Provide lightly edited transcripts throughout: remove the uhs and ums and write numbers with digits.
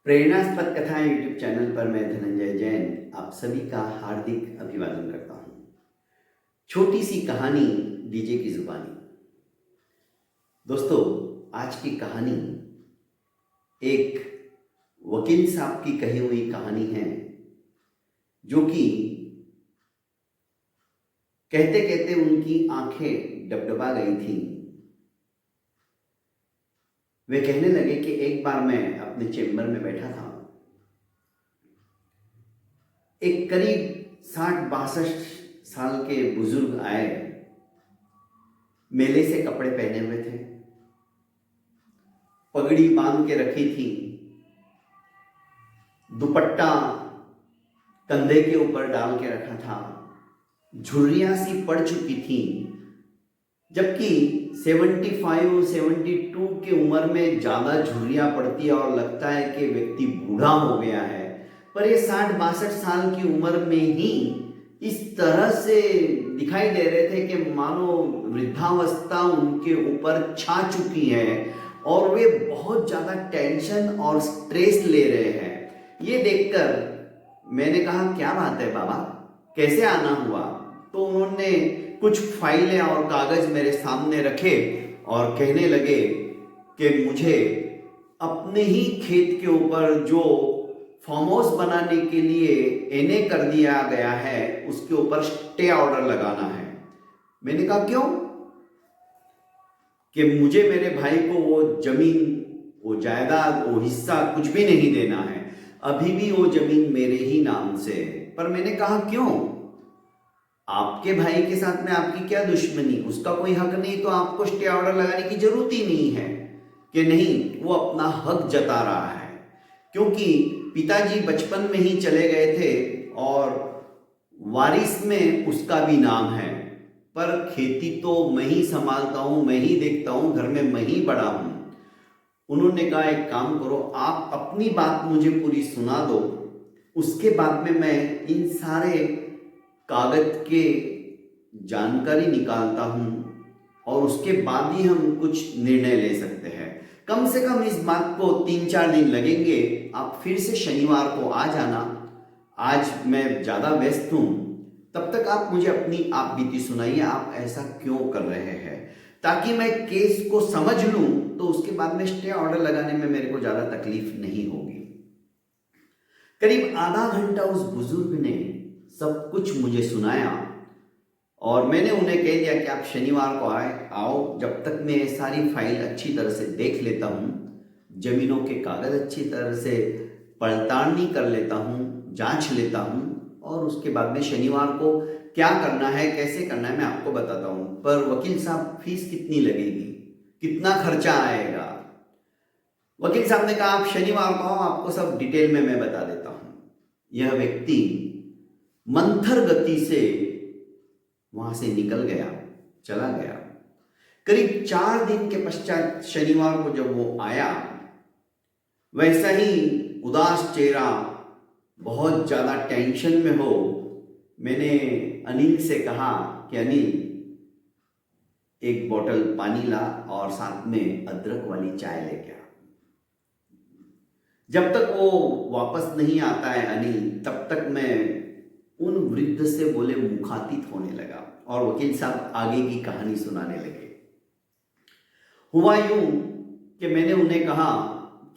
प्रेरणास्पद कथाएं YouTube channel पर मैं धनंजय जैन आप सभी का हार्दिक अभिवादन करता हूं। छोटी सी कहानी डीजे की जुबानी। दोस्तों, आज की कहानी एक वकील साहब की कही हुई कहानी है, जो कि कहते कहते उनकी आंखें डबडबा गई थी। वे कहने लगे कि एक बार मैं अपने चेंबर में बैठा था। एक करीब 60-62 साल के बुजुर्ग आए। मेले से कपड़े पहने हुए थे, पगड़ी बांध के रखी थी, दुपट्टा कंधे के ऊपर डाल के रखा था, झुर्रियां सी पड़ चुकी थी। जबकि 75-72 की उम्र में ज्यादा झुर्रियां पड़ती है और लगता है कि व्यक्ति बूढ़ा हो गया है, पर ये 60-62 साल की उम्र में ही इस तरह से दिखाई दे रहे थे कि मानो वृद्धावस्था उनके ऊपर छा चुकी है और वे बहुत ज्यादा टेंशन और स्ट्रेस ले रहे हैं। ये देखकर मैंने कहा, क्या बात है बाबा, कैसे आना हुआ? तो उन्होंने कुछ फाइलें और कागज मेरे सामने रखे और कहने लगे कि मुझे अपने ही खेत के ऊपर जो फार्म हाउस बनाने के लिए एनए कर दिया गया है, उसके ऊपर स्टे ऑर्डर लगाना है। मैंने कहा, क्यों? कि मुझे मेरे भाई को वो जमीन, वो जायदाद, वो हिस्सा कुछ भी नहीं देना है। अभी भी वो जमीन मेरे ही नाम से है। पर मैंने कहा, क्यों? आपके भाई के साथ में आपकी क्या दुश्मनी? उसका कोई हक नहीं, तो आपको स्टे ऑर्डर लगाने की जरूरत ही नहीं है। कि नहीं, वो अपना हक जता रहा है, क्योंकि पिताजी बचपन में ही चले गए थे और वारिस में उसका भी नाम है, पर खेती तो मैं ही संभालता हूं, मैं ही देखता हूं, घर में मैं ही बड़ा हूं। उन्होंने कहा, एक काम करो, आप अपनी बात मुझे पूरी सुना दो, उसके बाद में मैं इन सारे कागज के जानकारी निकालता हूं और उसके बाद ही हम कुछ निर्णय ले सकते हैं। कम से कम इस बात को 3-4 दिन लगेंगे। आप फिर से शनिवार को आ जाना, आज मैं ज्यादा व्यस्त हूं। तब तक आप मुझे अपनी आप बीती सुनाइए, आप ऐसा क्यों कर रहे हैं, ताकि मैं केस को समझ लूं, तो उसके बाद में स्टे ऑर्डर लगाने में मेरे को ज्यादा तकलीफ नहीं होगी। करीब आधा घंटा उस बुजुर्ग ने सब कुछ मुझे सुनाया और मैंने उन्हें कह दिया कि आप शनिवार को आओ, जब तक मैं सारी फाइल अच्छी तरह से देख लेता हूँ, जमीनों के कागज अच्छी तरह से पड़ताल कर लेता हूँ, जांच लेता हूँ, और उसके बाद में शनिवार को क्या करना है, कैसे करना है, मैं आपको बताता हूँ। पर वकील साहब, फीस कितनी लगेगी, कितना खर्चा आएगा? वकील साहब ने कहा, आप शनिवार को आओ, आपको सब डिटेल में मैं बता देता हूं। यह व्यक्ति मंथर गति से वहां से निकल गया, चला गया। करीब 4 दिन के पश्चात शनिवार को जब वो आया, वैसा ही उदास चेहरा, बहुत ज्यादा टेंशन में हो। मैंने अनिल से कहा कि अनिल, एक बोतल पानी ला और साथ में अदरक वाली चाय लेके आ। जब तक वो वापस नहीं आता है अनिल, तब तक मैं उन वृद्ध से बोले मुखातिब होने लगा और वकील साहब आगे की कहानी सुनाने लगे। हुआ यूं कि मैंने उन्हें कहा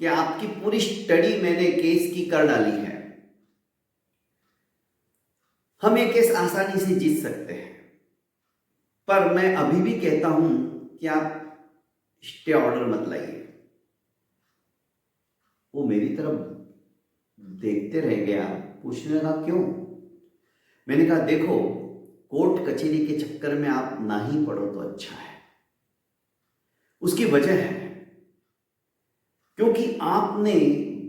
कि आपकी पूरी स्टडी मैंने केस की कर डाली है, हम ये केस आसानी से जीत सकते हैं, पर मैं अभी भी कहता हूं कि आप स्टे ऑर्डर मत लाइए। वो मेरी तरफ देखते रह गया, पूछने लगा, क्यों? मैंने कहा, देखो, कोर्ट कचहरी के चक्कर में आप ना ही पढ़ो तो अच्छा है। उसकी वजह है क्योंकि आपने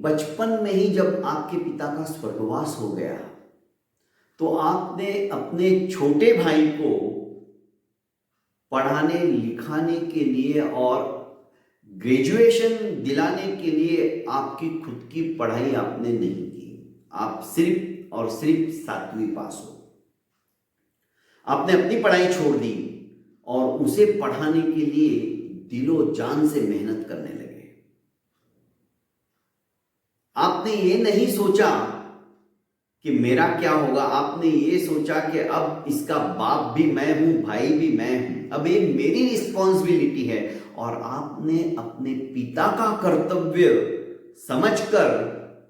बचपन में ही, जब आपके पिता का स्वर्गवास हो गया, तो आपने अपने छोटे भाई को पढ़ाने लिखाने के लिए और ग्रेजुएशन दिलाने के लिए आपकी खुद की पढ़ाई आपने नहीं की। आप सिर्फ और सिर्फ 7वीं पास हो। आपने अपनी पढ़ाई छोड़ दी और उसे पढ़ाने के लिए दिलो जान से मेहनत करने लगे। आपने ये नहीं सोचा कि मेरा क्या होगा, आपने ये सोचा कि अब इसका बाप भी मैं हूं, भाई भी मैं हूं, अब ये मेरी रिस्पॉन्सिबिलिटी है। और आपने अपने पिता का कर्तव्य समझकर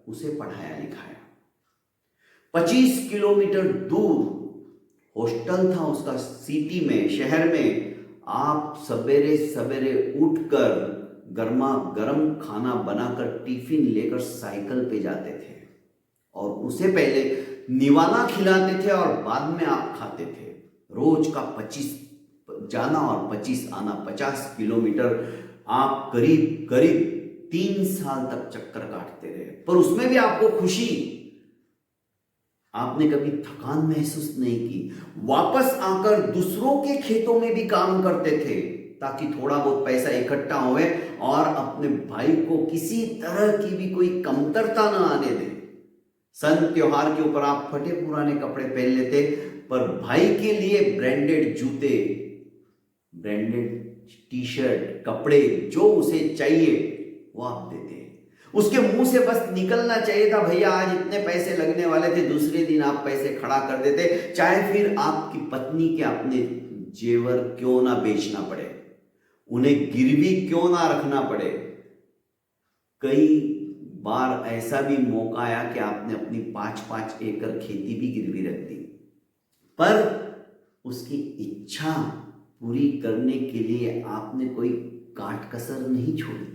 उसे पढ़ाया लिखाया। 25 किलोमीटर दूर हॉस्टल था उसका, सिटी में, शहर में। आप सवेरे सवेरे उठकर गर्मा गर्म खाना बनाकर टिफिन लेकर साइकिल पे जाते थे और उसे पहले निवाला खिलाते थे और बाद में आप खाते थे। रोज का 25 जाना और 25 आना, 50 किलोमीटर आप करीब करीब 3 साल तक चक्कर काटते रहे। पर उसमें भी आपको खुशी, आपने कभी थकान महसूस नहीं की। वापस आकर दूसरों के खेतों में भी काम करते थे ताकि थोड़ा बहुत पैसा इकट्ठा होवे और अपने भाई को किसी तरह की भी कोई कमतरता न आने दे। सन त्योहार के ऊपर आप फटे पुराने कपड़े पहन लेते, पर भाई के लिए ब्रांडेड जूते, ब्रांडेड टी शर्ट, कपड़े जो उसे चाहिए वो आप देते। उसके मुंह से बस निकलना चाहिए था, भैया आज इतने पैसे लगने वाले थे, दूसरे दिन आप पैसे खड़ा कर देते। चाहे फिर आपकी पत्नी के अपने जेवर क्यों ना बेचना पड़े, उन्हें गिरवी क्यों ना रखना पड़े। कई बार ऐसा भी मौका आया कि आपने अपनी 5-5 एकड़ खेती भी गिरवी रख दी, पर उसकी इच्छा पूरी करने के लिए आपने कोई काट कसर नहीं छोड़ी।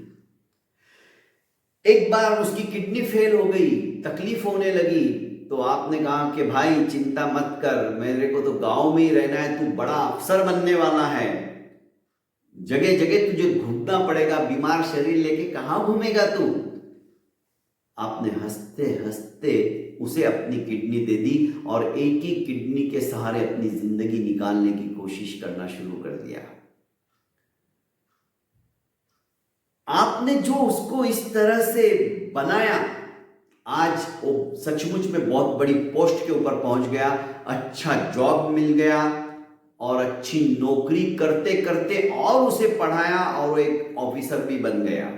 एक बार उसकी किडनी फेल हो गई, तकलीफ होने लगी, तो आपने कहा कि भाई चिंता मत कर, मेरे को तो गांव में ही रहना है, तू बड़ा अफसर बनने वाला है, जगह जगह तुझे घूमना पड़ेगा, बीमार शरीर लेके कहां घूमेगा तू। आपने हंसते हंसते उसे अपनी किडनी दे दी और एक ही किडनी के सहारे अपनी जिंदगी निकालने की कोशिश करना शुरू कर दिया। आपने जो उसको इस तरह से बनाया, आज वो सचमुच में बहुत बड़ी पोस्ट के ऊपर पहुंच गया, अच्छा जॉब मिल गया और अच्छी नौकरी करते करते और उसे पढ़ाया और वो एक ऑफिसर भी बन गया।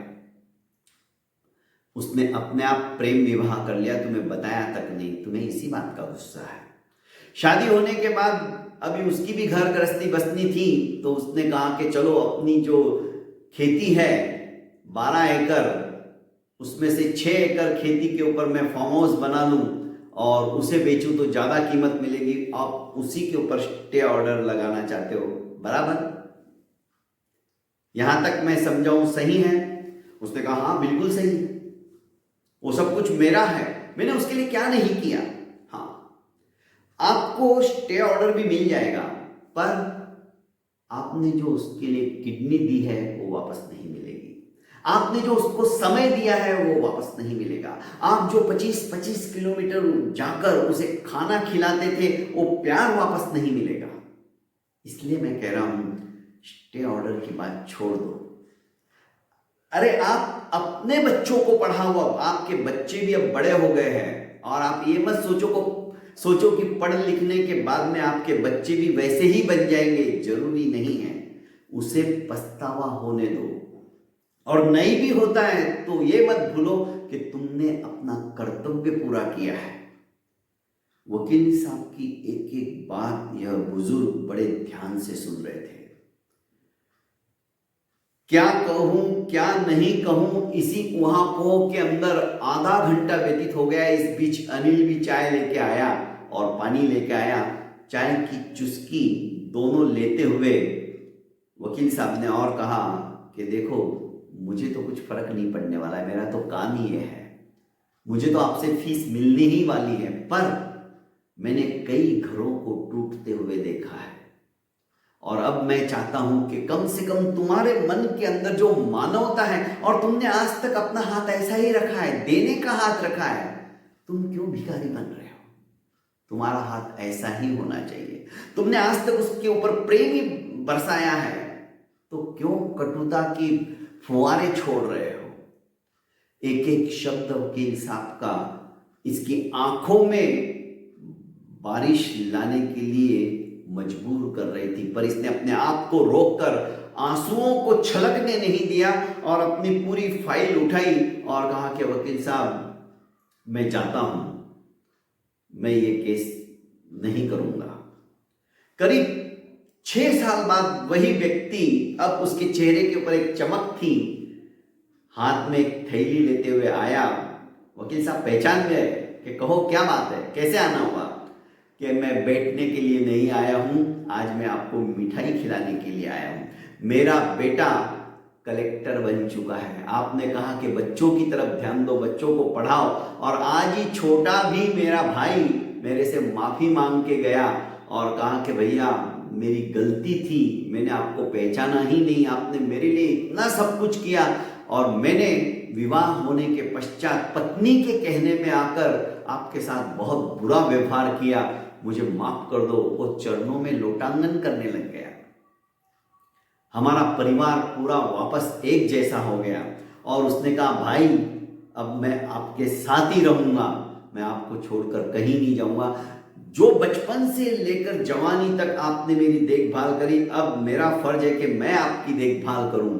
उसने अपने आप प्रेम विवाह कर लिया, तुम्हें बताया तक नहीं, तुम्हें इसी बात का गुस्सा है। शादी होने के बाद अभी उसकी भी घर गृहस्थी बसनी थी, तो उसने कहा कि चलो अपनी जो खेती है 12 एकड़, उसमें से 6 एकड़ खेती के ऊपर मैं फार्म हाउस बना लूं और उसे बेचूं तो ज्यादा कीमत मिलेगी। आप उसी के ऊपर स्टे ऑर्डर लगाना चाहते हो, बराबर? यहां तक मैं समझाऊं सही है? उसने कहा हाँ बिल्कुल सही है, वो सब कुछ मेरा है, मैंने उसके लिए क्या नहीं किया। हाँ, आपको स्टे ऑर्डर भी मिल जाएगा, पर आपने जो उसके लिए किडनी दी है वो वापस नहीं मिलेगी। आपने जो उसको समय दिया है वो वापस नहीं मिलेगा। आप जो 25-25 किलोमीटर जाकर उसे खाना खिलाते थे वो प्यार वापस नहीं मिलेगा। इसलिए मैं कह रहा हूं स्टे ऑर्डर की बात छोड़ दो। अरे आप अपने बच्चों को पढ़ाओ, अब आपके बच्चे भी अब बड़े हो गए हैं और आप ये मत सोचो कि पढ़ लिखने के बाद में आपके बच्चे भी वैसे ही बन जाएंगे, जरूरी नहीं है। उसे पछतावा होने दो, और नहीं भी होता है तो ये मत भूलो कि तुमने अपना कर्तव्य पूरा किया है। वकील साहब की एक एक बात यह बुजुर्ग बड़े ध्यान से सुन रहे थे। क्या कहूं क्या नहीं कहूं, इसी ऊहापोह के अंदर आधा घंटा व्यतीत हो गया। इस बीच अनिल भी चाय लेके आया और पानी लेके आया। चाय की चुस्की दोनों लेते हुए वकील साहब ने और कहा कि देखो मुझे तो कुछ फर्क नहीं पड़ने वाला है, मेरा तो काम ही ये है, मुझे तो आपसे फीस मिलनी ही वाली है, पर मैंने कई घरों को टूटते हुए देखा है और अब मैं चाहता हूं कि कम से कम तुम्हारे मन के अंदर जो मानवता है, और तुमने आज तक अपना हाथ ऐसा ही रखा है, देने का हाथ रखा है, तुम क्यों भिखारी बन रहे हो? तुम्हारा हाथ ऐसा ही होना चाहिए। तुमने आज तक उसके ऊपर प्रेम ही बरसाया है, तो क्यों कटुता की फुहारे छोड़ रहे हो? एक एक शब्द वकील साहब का इसकी आंखों में बारिश लाने के लिए मजबूर कर रही थी, पर इसने अपने आप को रोककर आंसुओं को छलकने नहीं दिया और अपनी पूरी फाइल उठाई और कहा कि वकील साहब मैं जाता हूं, मैं ये केस नहीं करूंगा। करीब 6 साल बाद वही व्यक्ति, अब उसके चेहरे के ऊपर एक चमक थी, हाथ में एक थैली लेते हुए आया। वकील साहब पहचान गए कि कहो क्या बात है, कैसे आना हुआ? कि मैं बैठने के लिए नहीं आया हूं, आज मैं आपको मिठाई खिलाने के लिए आया हूं। मेरा बेटा कलेक्टर बन चुका है, आपने कहा कि बच्चों की तरफ ध्यान दो, बच्चों को पढ़ाओ, और आज ही छोटा भी मेरा भाई मेरे से माफी मांग के गया और कहा कि भैया मेरी गलती थी, मैंने आपको पहचाना ही नहीं, आपने मेरे लिए इतना सब कुछ किया और मैंने विवाह होने के पश्चात पत्नी के कहने में आकर आपके साथ बहुत बुरा व्यवहार किया, मुझे माफ कर दो। वो चरणों में लोटांगन करने लग गया। हमारा परिवार पूरा वापस एक जैसा हो गया और उसने कहा भाई अब मैं आपके साथ ही रहूंगा, मैं आपको छोड़कर कहीं नहीं जाऊंगा। जो बचपन से लेकर जवानी तक आपने मेरी देखभाल करी, अब मेरा फर्ज है कि मैं आपकी देखभाल करूं।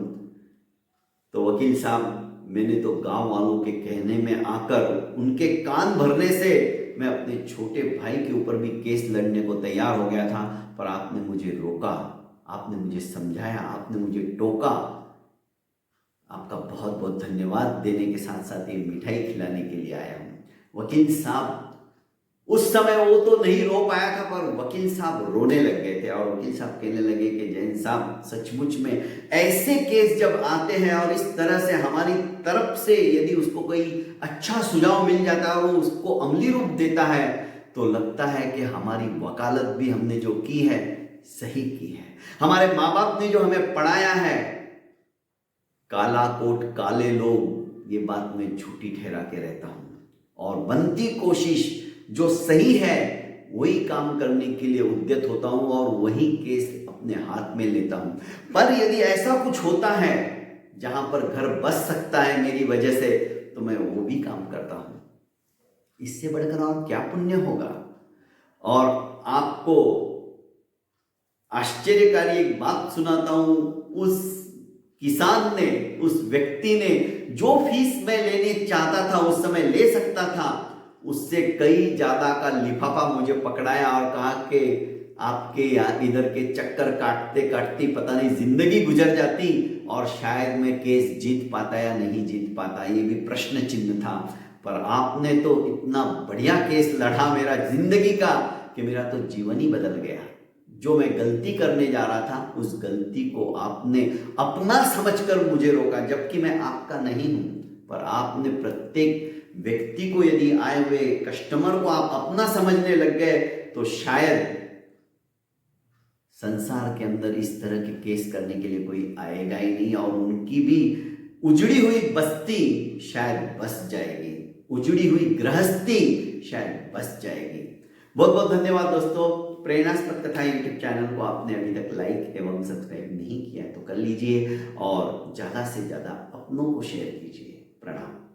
तो वकील साहब, मैंने तो गांव वालों के कहने में आकर, उनके कान भरने से मैं अपने छोटे भाई के ऊपर भी केस लड़ने को तैयार हो गया था, पर आपने मुझे रोका, आपने मुझे समझाया, आपने मुझे टोका। आपका बहुत बहुत धन्यवाद देने के साथ साथ ये मिठाई खिलाने के लिए आया हूं। वकील साहब उस समय वो तो नहीं रो पाया था, पर वकील साहब रोने लग गए थे और वकील साहब कहने लगे कि जैन साहब सचमुच में ऐसे केस जब आते हैं और इस तरह से हमारी तरफ से यदि उसको कोई अच्छा सुझाव मिल जाता है और वो उसको अमली रूप देता है, तो लगता है कि हमारी वकालत भी हमने जो की है सही की है। हमारे माँ बाप ने जो हमें पढ़ाया है, काला कोट काले लोग, ये बात मैं झूठी ठहरा के रहता हूं और बनती कोशिश जो सही है वही काम करने के लिए उद्यत होता हूं और वही केस अपने हाथ में लेता हूं। पर यदि ऐसा कुछ होता है जहां पर घर बस सकता है मेरी वजह से, तो मैं वो भी काम करता हूं। इससे बढ़कर और क्या पुण्य होगा। और आपको आश्चर्यकारी एक बात सुनाता हूं। उस किसान ने, उस व्यक्ति ने जो फीस मैं लेने चाहता था उस समय ले सकता था, उससे कई ज्यादा का लिफाफा मुझे पकड़ाया और कहा कि आपके इधर के चक्कर काटते काटते पता नहीं जिंदगी गुजर जाती और शायद मैं केस जीत पाता या नहीं जीत पाता, ये भी प्रश्न चिन्ह था। पर आपने तो इतना बढ़िया केस लड़ा मेरा जिंदगी का कि मेरा तो जीवन ही बदल गया। जो मैं गलती करने जा रहा था उस गलती को आपने अपना समझकर मुझे रोका, जबकि मैं आपका नहीं हूं। पर आपने प्रत्येक व्यक्ति को, यदि आए हुए कस्टमर को आप अपना समझने लग गए, तो शायद संसार के अंदर इस तरह के केस करने के लिए कोई आएगा ही नहीं और उनकी भी उजड़ी हुई बस्ती शायद बस जाएगी, उजड़ी हुई गृहस्थी शायद बस जाएगी। बहुत बहुत धन्यवाद दोस्तों। प्रेरणास्पद कथा यूट्यूब चैनल को आपने अभी तक लाइक एवं सब्सक्राइब नहीं किया है तो कर लीजिए और ज्यादा से ज्यादा अपनों को शेयर कीजिए। प्रणाम।